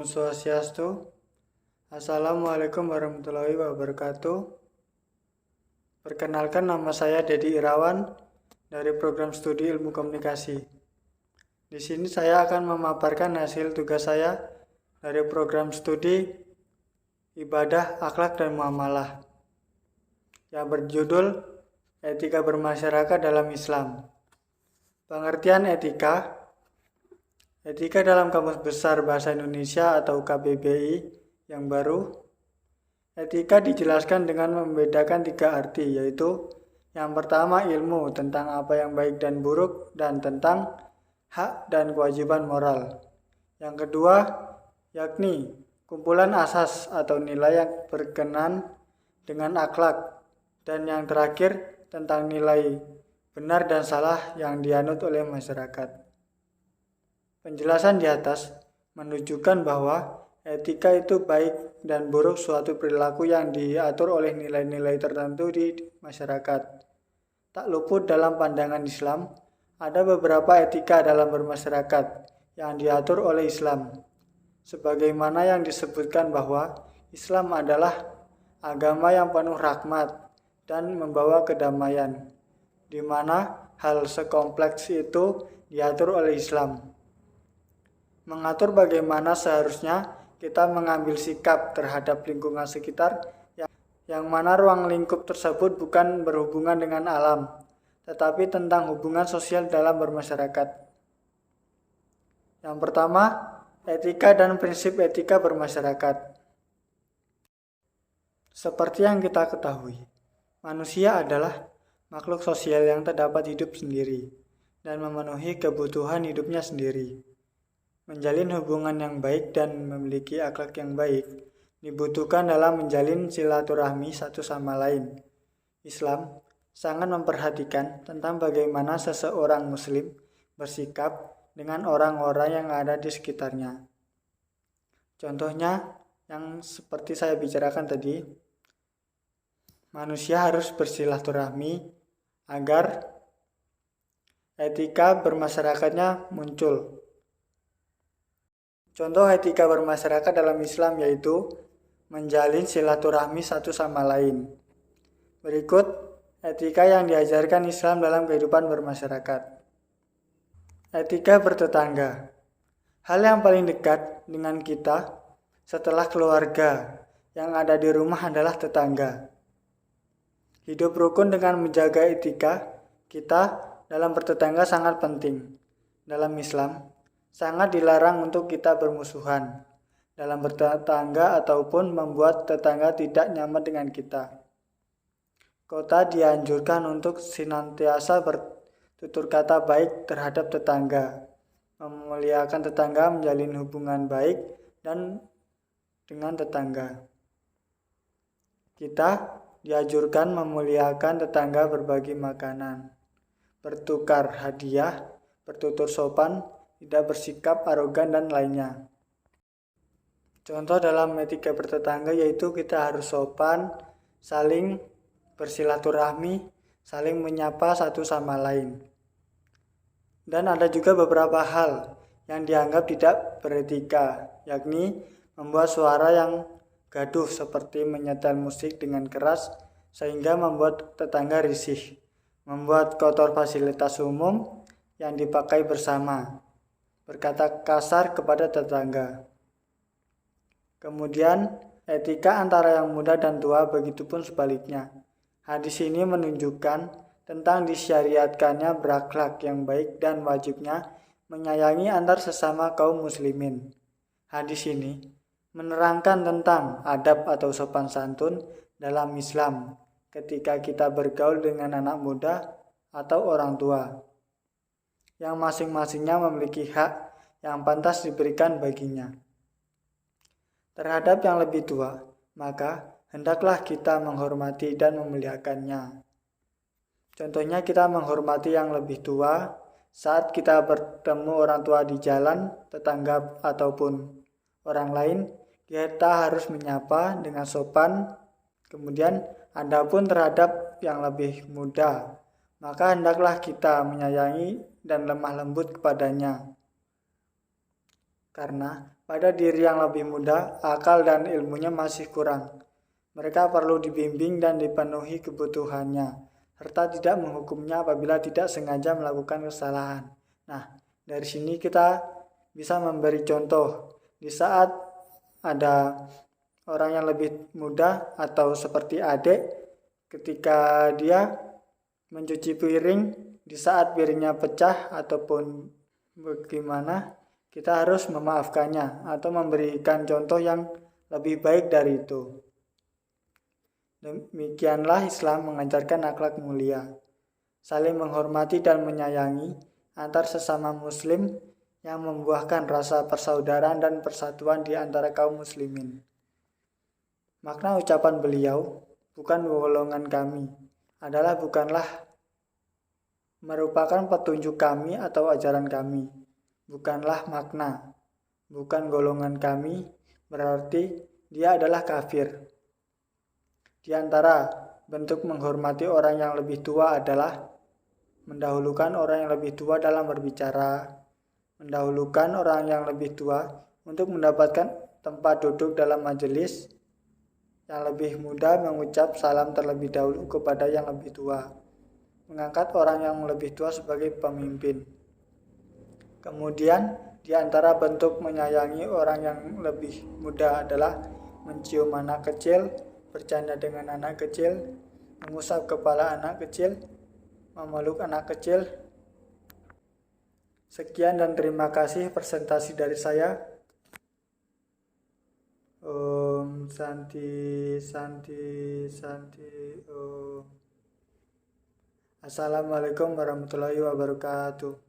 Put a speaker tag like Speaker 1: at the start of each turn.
Speaker 1: Swastiastu. Assalamualaikum warahmatullahi wabarakatuh. Perkenalkan, nama saya Dedi Irawan dari program studi ilmu komunikasi. Di sini saya akan memaparkan hasil tugas saya dari program studi ibadah, akhlak, dan muamalah yang berjudul Etika Bermasyarakat dalam Islam. Pengertian etika dalam Kamus Besar Bahasa Indonesia atau KBBI yang baru. Etika dijelaskan dengan membedakan 3 arti, yaitu yang pertama ilmu tentang apa yang baik dan buruk dan tentang hak dan kewajiban moral. Yang kedua yakni kumpulan asas atau nilai yang berkenan dengan akhlak. Dan yang terakhir tentang nilai benar dan salah yang dianut oleh masyarakat. Penjelasan di atas menunjukkan bahwa etika itu baik dan buruk suatu perilaku yang diatur oleh nilai-nilai tertentu di masyarakat. Tak luput dalam pandangan Islam, ada beberapa etika dalam bermasyarakat yang diatur oleh Islam. Sebagaimana yang disebutkan bahwa Islam adalah agama yang penuh rahmat dan membawa kedamaian, di mana hal sekompleks itu diatur oleh Islam. Mengatur bagaimana seharusnya kita mengambil sikap terhadap lingkungan sekitar yang mana ruang lingkup tersebut bukan berhubungan dengan alam, tetapi tentang hubungan sosial dalam bermasyarakat. Yang pertama, etika dan prinsip etika bermasyarakat. Seperti yang kita ketahui, manusia adalah makhluk sosial yang terdapat hidup sendiri dan memenuhi kebutuhan hidupnya sendiri. Menjalin hubungan yang baik dan memiliki akhlak yang baik dibutuhkan dalam menjalin silaturahmi satu sama lain. Islam sangat memperhatikan tentang bagaimana seseorang muslim bersikap dengan orang-orang yang ada di sekitarnya. Contohnya yang seperti saya bicarakan tadi, manusia harus bersilaturahmi agar etika bermasyarakatnya muncul. Contoh etika bermasyarakat dalam Islam yaitu menjalin silaturahmi satu sama lain. Berikut etika yang diajarkan Islam dalam kehidupan bermasyarakat. Etika bertetangga. Hal yang paling dekat dengan kita setelah keluarga yang ada di rumah adalah tetangga. Hidup rukun dengan menjaga etika kita dalam bertetangga sangat penting. Dalam Islam, sangat dilarang untuk kita bermusuhan dalam bertetangga ataupun membuat tetangga tidak nyaman dengan kita. Kita dianjurkan untuk senantiasa bertutur kata baik terhadap tetangga, memuliakan tetangga, menjalin hubungan baik dan dengan tetangga. Kita dianjurkan memuliakan tetangga, berbagi makanan, bertukar hadiah, bertutur sopan, tidak bersikap arogan dan lainnya. Contoh dalam etika bertetangga yaitu kita harus sopan, saling bersilaturahmi, saling menyapa satu sama lain. Dan ada juga beberapa hal yang dianggap tidak beretika, yakni membuat suara yang gaduh seperti menyetel musik dengan keras sehingga membuat tetangga risih, membuat kotor fasilitas umum yang dipakai bersama, berkata kasar kepada tetangga. Kemudian etika antara yang muda dan tua, begitupun sebaliknya. Hadis ini menunjukkan tentang disyariatkannya berakhlak yang baik dan wajibnya menyayangi antar sesama kaum muslimin. Hadis ini menerangkan tentang adab atau sopan santun dalam Islam ketika kita bergaul dengan anak muda atau orang tua, yang masing-masingnya memiliki hak yang pantas diberikan baginya. Terhadap yang lebih tua, maka hendaklah kita menghormati dan memuliakannya. Contohnya kita menghormati yang lebih tua saat kita bertemu orang tua di jalan, tetangga ataupun orang lain, kita harus menyapa dengan sopan. Kemudian adapun terhadap yang lebih muda, maka hendaklah kita menyayangi dan lemah lembut kepadanya. Karena pada diri yang lebih muda, akal dan ilmunya masih kurang. Mereka perlu dibimbing dan dipenuhi kebutuhannya, serta tidak menghukumnya apabila tidak sengaja melakukan kesalahan. Nah, dari sini kita bisa memberi contoh. Di saat ada orang yang lebih muda atau seperti adik, ketika dia mencuci piring, di saat piringnya pecah ataupun bagaimana, kita harus memaafkannya atau memberikan contoh yang lebih baik dari itu. Demikianlah Islam mengajarkan akhlak mulia, saling menghormati dan menyayangi antar sesama muslim yang membuahkan rasa persaudaraan dan persatuan di antara kaum muslimin. Makna ucapan beliau, bukan golongan kami, bukanlah merupakan petunjuk kami atau ajaran kami. Bukanlah makna, bukan golongan kami, berarti dia adalah kafir. Di antara bentuk menghormati orang yang lebih tua adalah mendahulukan orang yang lebih tua dalam berbicara, mendahulukan orang yang lebih tua untuk mendapatkan tempat duduk dalam majelis, yang lebih muda mengucap salam terlebih dahulu kepada yang lebih tua, mengangkat orang yang lebih tua sebagai pemimpin. Kemudian, di antara bentuk menyayangi orang yang lebih muda adalah mencium anak kecil, bercanda dengan anak kecil, mengusap kepala anak kecil, memeluk anak kecil. Sekian dan terima kasih presentasi dari saya. Om Santi Santi Santi Om. Assalamualaikum warahmatullahi wabarakatuh.